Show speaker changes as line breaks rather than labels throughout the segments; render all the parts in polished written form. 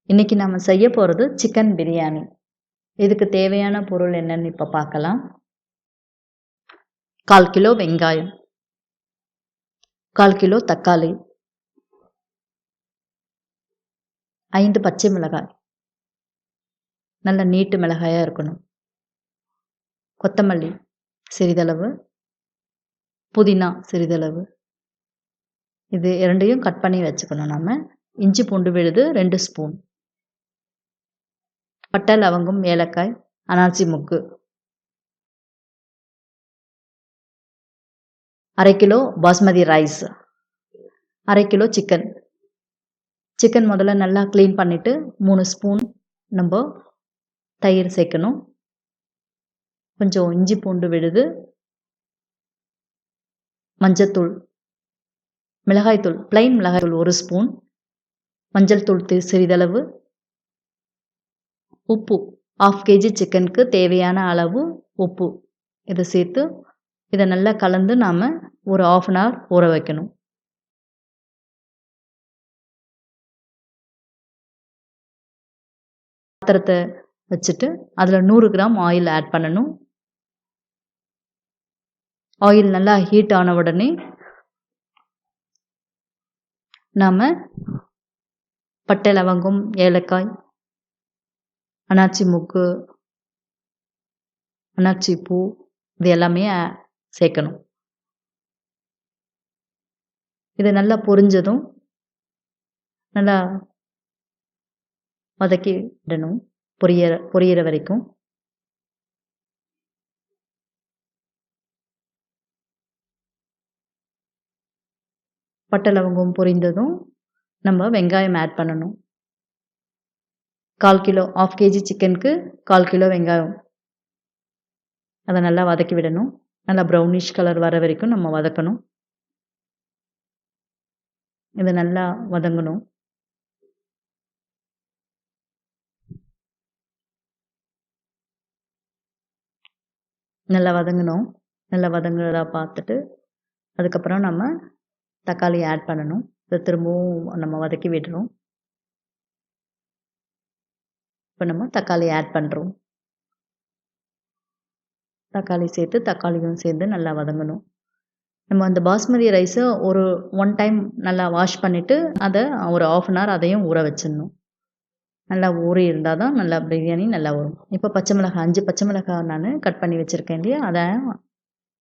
இன்னைக்கு நம்ம செய்ய போகிறது சிக்கன் பிரியாணி. இதுக்கு தேவையான பொருள் என்னன்னு இப்போ பார்க்கலாம். 1/4 கிலோ வெங்காயம், 1/4 கிலோ தக்காளி, 5 பச்சை மிளகாய், நல்ல நீட்டு மிளகாயாக இருக்கணும், கொத்தமல்லி சிறிதளவு, புதினா சிறிதளவு. இது இரண்டையும் கட் பண்ணி வச்சுக்கணும். நம்ம இஞ்சி பூண்டு விழுது 2 ஸ்பூன், பட்டை லவங்கம் ஏலக்காய், அனாச்சி முக்கு, 1/2 kilo basmati rice, 1/2 kilo chicken முதல்ல நல்லா க்ளீன் பண்ணிவிட்டு 3 ஸ்பூன் நம்ம தயிர் சேர்க்கணும், கொஞ்சம் இஞ்சி பூண்டு விழுது, மஞ்சத்தூள், மிளகாய்த்தூள் ப்ளைன் மிளகாய்த்தூள் 1 ஸ்பூன், மஞ்சள் தூள் சிறிதளவு, உப்பு 1/2 kg சிக்கனுக்கு தேவையான அளவு உப்பு. இதை சேர்த்து இதை நல்லா கலந்து நாம் ஒரு 1/2 அன் ஹவர் ஊற வைக்கணும். பாத்திரத்தை வச்சுட்டு அதில் 100 கிராம் ஆயில் ஆட் பண்ணணும். ஆயில் நல்லா ஹீட் ஆன உடனே நாம் பட்டை லவங்கம் ஏலக்காய், அனாச்சி முக்கு, அனாச்சி பூ இது எல்லாமே சேர்க்கணும். இது நல்லா பொரிஞ்சதும் நல்லா வதக்கி விடணும் பொரியிற வரைக்கும். பட்டை லவங்கம் பொரிந்ததும் நம்ம வெங்காயம் ஆட் பண்ணணும். 1/4 கிலோ 1/2 kg சிக்கனுக்கு 1/4 கிலோ வெங்காயம். அதை நல்லா வதக்கி விடணும். நல்லா ப்ரௌனிஷ் கலர் வர வரைக்கும் நம்ம வதக்கணும். இதை நல்லா வதங்கணும். நல்லா வதங்குறதா பார்த்துட்டு அதுக்கப்புறம் நம்ம தக்காளி ஆட் பண்ணணும். இதை திரும்பவும் நம்ம வதக்கி விடுறோம். இப்போ நம்ம தக்காளி ஆட் பண்ணுறோம். தக்காளி சேர்த்து தக்காளியும் சேர்ந்து நல்லா வதங்கணும். நம்ம அந்த பாஸ்மதி ரைஸை ஒரு 1 டைம் நல்லா வாஷ் பண்ணிவிட்டு அதை ஒரு 1/2 அன் ஹவர் அதையும் ஊற வச்சிடணும். நல்லா ஊறி இருந்தால் தான் நல்லா பிரியாணி நல்லா வரும். இப்போ 5 பச்சை மிளகாய் நான் கட் பண்ணி வச்சுருக்கேன் இல்லையா, அதை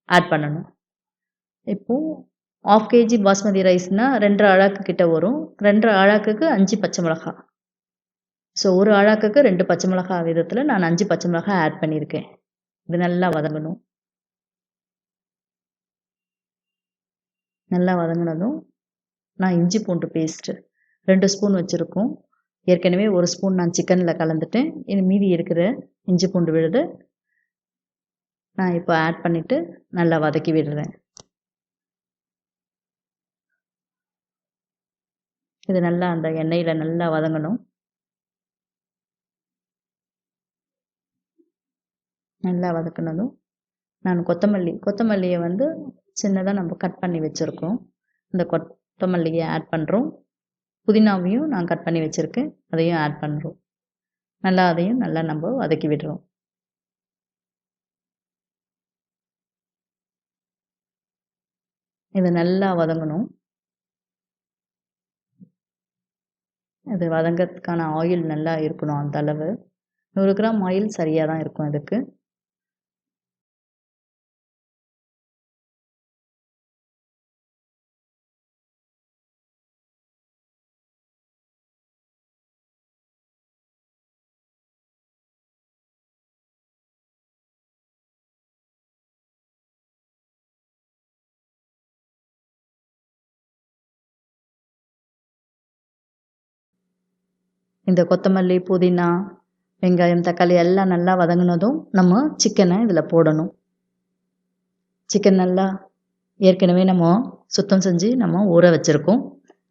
ஆட் பண்ணணும். இப்போது 1/2 kg பாஸ்மதி ரைஸ்னால் 2 அழாக்கு கிட்ட வரும். 2 அழாக்குக்கு 5 பச்சை மிளகாய். ஸோ 1 அழாக்குக்கு 2 பச்சை மிளகாய் விதத்தில் நான் 5 பச்சை மிளகாய் ஆட் பண்ணியிருக்கேன். இது நல்லா வதங்கணும். நல்லா வதங்கினதும் நான் இஞ்சி பூண்டு பேஸ்ட்டு 2 ஸ்பூன் வச்சுருக்கோம். ஏற்கனவே 1 ஸ்பூன் நான் சிக்கனில் கலந்துட்டேன். இது மீதி இருக்கிற இஞ்சி பூண்டு விழுது நான் இப்போ ஆட் பண்ணிவிட்டு நல்லா வதக்கி விடுறேன். இது நல்லா அந்த எண்ணெயில் நல்லா வதங்கணும். நல்லா வதக்கினதும் நான் கொத்தமல்லியை சின்னதாக நம்ம கட் பண்ணி வச்சுருக்கோம். இந்த கொத்தமல்லியை ஆட் பண்ணுறோம். புதினாவையும் நான் கட் பண்ணி வச்சுருக்கேன், அதையும் ஆட் பண்ணுறோம். அதையும் நல்லா நம்ம வதக்கி விடுறோம். இது நல்லா வதங்கணும். இது வதங்கிறதுக்கான ஆயில் நல்லா இருக்கணும். அந்த அளவு 100 கிராம் ஆயில் சரியாக தான் இருக்கும் அதுக்கு. இந்த கொத்தமல்லி, புதினா, வெங்காயம், தக்காளி எல்லாம் நல்லா வதங்கினதும் நம்ம சிக்கனை இதில் போடணும். சிக்கன் நல்லா ஏற்கனவே நம்ம சுத்தம் செஞ்சு நம்ம ஊற வச்சுருக்கோம்.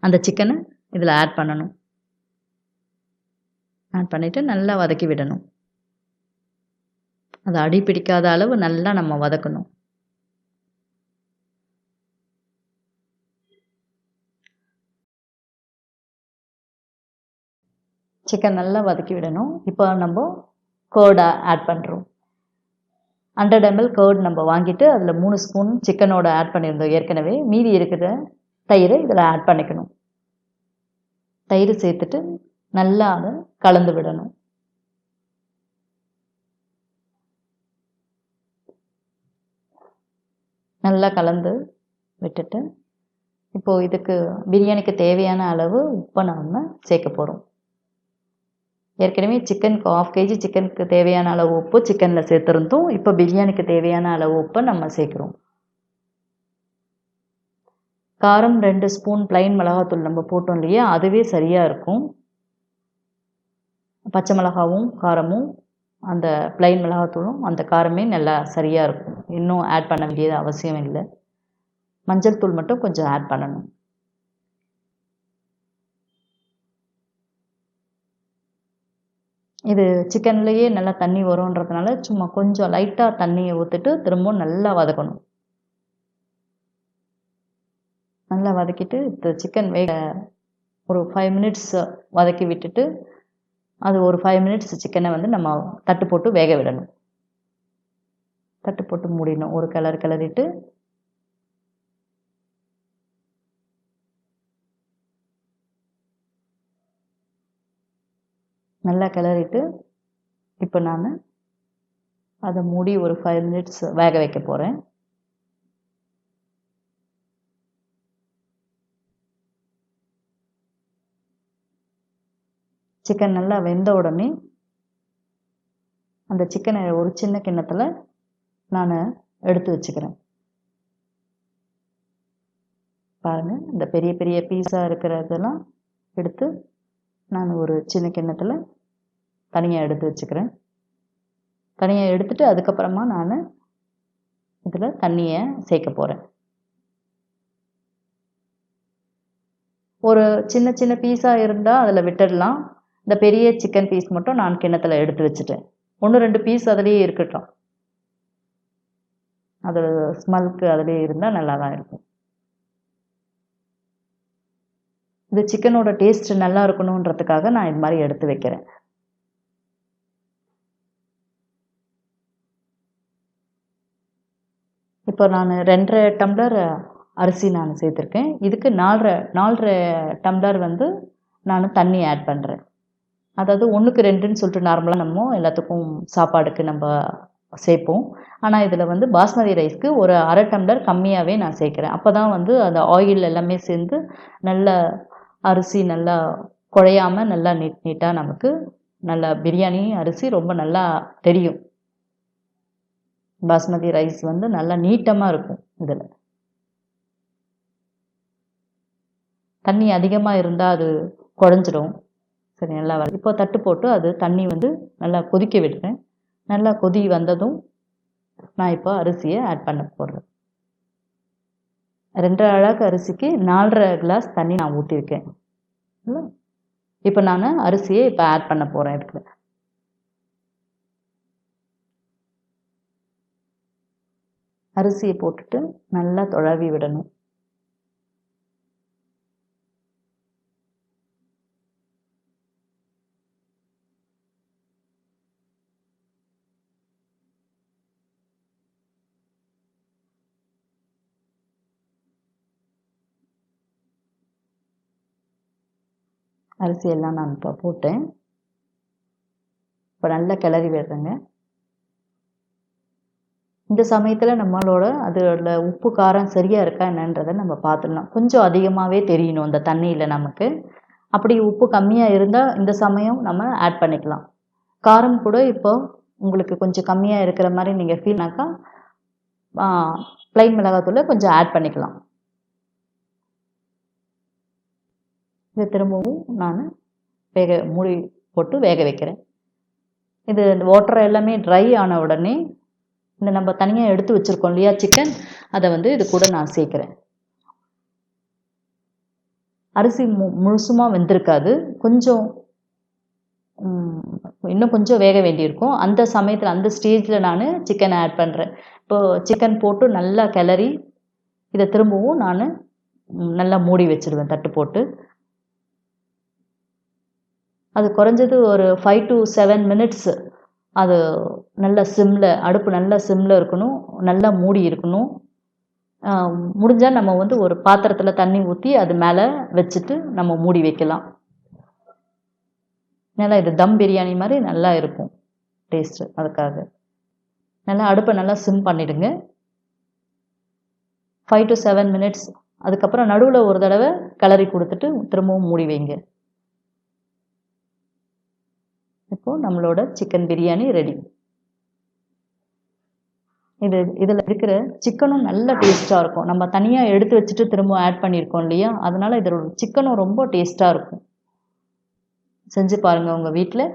அந்த சிக்கனை இதில் ஆட் பண்ணணும். ஆட் பண்ணிவிட்டு நல்லா வதக்கி விடணும். அது அடி பிடிக்காத அளவு நல்லா நம்ம வதக்கணும். சிக்கன் நல்லா வதக்கி விடணும். இப்போ நம்ம கர்டை ஆட் பண்ணுறோம். 100 ml கர்ட் நம்ம வாங்கிட்டு அதில் 3 ஸ்பூன் சிக்கனோட ஆட் பண்ணியிருந்தோம் ஏற்கனவே. மீதி இருக்கிற தயிரை இதில் ஆட் பண்ணிக்கணும். தயிர் சேர்த்துட்டு நல்லா அதை கலந்து விடணும். நல்லா கலந்து விட்டுட்டு இப்போது இதுக்கு பிரியாணிக்கு தேவையான அளவு உப்பை நம்ம சேர்க்க போகிறோம். ஏற்கனவே சிக்கனுக்கு 1/2 kg சிக்கனுக்கு தேவையான அளவு உப்பு சிக்கனில் சேர்த்துருந்தோம். இப்போ பிரியாணிக்கு தேவையான அளவு உப்பை நம்ம சேர்க்குறோம். காரம் 2 ஸ்பூன் பிளைன் மிளகாத்தூள் நம்ம போட்டோம் இல்லையா, அதுவே சரியாக இருக்கும். பச்சை மிளகாவும் காரமும் அந்த பிளைன் மிளகாத்தூளும் அந்த காரமே நல்லா சரியாக இருக்கும். இன்னும் ஆட் பண்ண வேண்டியது அவசியம் இல்லை. மஞ்சள் தூள் மட்டும் கொஞ்சம் ஆட் பண்ணணும். இது சிக்கன்லேயே நல்லா தண்ணி வரும்ன்றதுனால சும்மா கொஞ்சம் லைட்டாக தண்ணியை ஊற்றிட்டு திரும்பவும் நல்லா வதக்கணும். நல்லா வதக்கிட்டு இந்த சிக்கன் ஒரு 5 மினிட்ஸ் வதக்கி விட்டுட்டு அது ஒரு 5 மினிட்ஸ் சிக்கனை வந்து நம்ம தட்டு போட்டு வேக விடணும். தட்டு போட்டு மூடிடணும். ஒரு கிளறிட்டு நல்லா கிளறிட்டு இப்போ நான் அதை மூடி ஒரு 5 மினிட்ஸ் வேக வைக்க போகிறேன். சிக்கன் நல்லா வெந்த உடனே அந்த சிக்கனை ஒரு சின்ன கிண்ணத்தில் நான் எடுத்து வச்சுக்கிறேன். பாருங்கள், இந்த பெரிய பெரிய பீஸாக இருக்கிறதெல்லாம் எடுத்து நான் ஒரு சின்ன கிண்ணத்தில் தனியாக எடுத்து வச்சுக்கிறேன். தனியாக எடுத்துட்டு அதுக்கப்புறமா நான் இதில் தண்ணியை சேர்க்க போகிறேன். ஒரு சின்ன சின்ன பீஸாக இருந்தால் அதில் விட்டுடலாம். இந்த பெரிய சிக்கன் பீஸ் மட்டும் நான் கிண்ணத்தில் எடுத்து வச்சுட்டேன். 1-2 பீஸ் அதிலேயே இருக்கட்டும். அது ஸ்மெல்க்கு அதிலே இருந்தால் நல்லா தான் இருக்கும். இது சிக்கனோட டேஸ்ட் நல்லா இருக்கணுன்றதுக்காக நான் இது மாதிரி எடுத்து வைக்கிறேன். இப்போ நான் 2.5 டம்ளர் அரிசி நான் சேர்த்துருக்கேன். இதுக்கு 4.5 டம்ளர் வந்து நான் தண்ணி ஆட் பண்ணுறேன். அதாவது 1க்கு 2ன்னு சொல்லிட்டு நார்மலாக நம்ம எல்லாத்துக்கும் சாப்பாடுக்கு நம்ம சேர்ப்போம். ஆனால் இதில் வந்து பாஸ்மதி ரைஸ்க்கு ஒரு 1/2 டம்ளர் கம்மியாகவே நான் சேர்க்குறேன். அப்போ தான் வந்து அந்த ஆயில் எல்லாமே சேர்ந்து நல்ல அரிசி நல்லா குழையாமல் நல்லா நீட்டாக நமக்கு நல்லா பிரியாணி அரிசி ரொம்ப நல்லா தெரியும். பாஸ்மதி ரைஸ் வந்து நல்லா நீட்டமாக இருக்கும். இதில் தண்ணி அதிகமாக இருந்தால் அது குழஞ்சிடும். சரி, நல்லா இப்போ தட்டு போட்டு அது தண்ணி வந்து நல்லா கொதிக்க விடுறேன். நல்லா கொதி வந்ததும் நான் இப்போ அரிசியை ஆட் பண்ண போடுறேன். 2 அழகு அரிசிக்கு 4.5 கிளாஸ் தண்ணி நான் ஊற்றிருக்கேன். இப்போ நான் அரிசியை இப்போ ஆட் பண்ண போகிறேன். இதுக்கு அரிசியை போட்டுட்டு நல்லா தொழவி விடணும். அரிசியெல்லாம் நான் இப்போ போட்டேன். இப்போ நல்லா கிளறி விடுறேங்க. இந்த சமயத்தில் நம்மளோட அதில் உப்பு காரம் சரியாக இருக்கா என்னன்றதை நம்ம பார்த்துடலாம். கொஞ்சம் அதிகமாகவே தெரியணும் அந்த தண்ணியில் நமக்கு. அப்படி உப்பு கம்மியாக இருந்தால் இந்த சமயம் நம்ம ஆட் பண்ணிக்கலாம். காரம் கூட இப்போ உங்களுக்கு கொஞ்சம் கம்மியாக இருக்கிற மாதிரி நீங்கள் ஃபீல்னாக்கா பிளைன் மிளகாத்தூளை கொஞ்சம் ஆட் பண்ணிக்கலாம். இதை திரும்பவும் நான் மூடி போட்டு வேக வைக்கிறேன். இது வாட்டர் எல்லாமே ட்ரை ஆன உடனே இந்த நம்ம தனியாக எடுத்து வச்சுருக்கோம் இல்லையா சிக்கன், அதை வந்து இது கூட நான் சேர்க்குறேன். அரிசி முழுசுமாக வெந்திருக்காது, கொஞ்சம் இன்னும் கொஞ்சம் வேக வேண்டியிருக்கும். அந்த சமயத்தில் அந்த ஸ்டேஜில் நான் சிக்கனை ஆட் பண்ணுறேன். இப்போது சிக்கன் போட்டு நல்லா கிளறி இதை திரும்பவும் நான் நல்லா மூடி வச்சுடுவேன் தட்டு போட்டு. அது குறைஞ்சது ஒரு 5 to 7 மினிட்ஸ் அது நல்ல சிம்மில், அடுப்பு நல்ல சிம்மில் இருக்கணும், நல்லா மூடி இருக்கணும். முடிஞ்சால் நம்ம வந்து ஒரு பாத்திரத்தில் தண்ணி ஊற்றி அது மேலே வச்சுட்டு நம்ம மூடி வைக்கலாம். நல்லா இது தம் பிரியாணி மாதிரி நல்லா இருக்கும் டேஸ்ட்டு. அதுக்காக நல்லா அடுப்பை நல்லா சிம் பண்ணிவிடுங்க. 5 to 7 மினிட்ஸ். அதுக்கப்புறம் நடுவில் ஒரு தடவை கிளறி கொடுத்துட்டு திரும்பவும் மூடி வைங்க. இப்போது நம்மளோட சிக்கன் பிரியாணி ரெடி. இதில் இருக்கிற சிக்கனும் நல்ல டேஸ்ட்டாக இருக்கும். நம்ம தனியாக எடுத்து வச்சுட்டு திரும்ப ஆட் பண்ணியிருக்கோம் இல்லையா, அதனால் இதோட சிக்கனும் ரொம்ப டேஸ்ட்டாக இருக்கும். செஞ்சு பாருங்கள் உங்கள் வீட்டில்.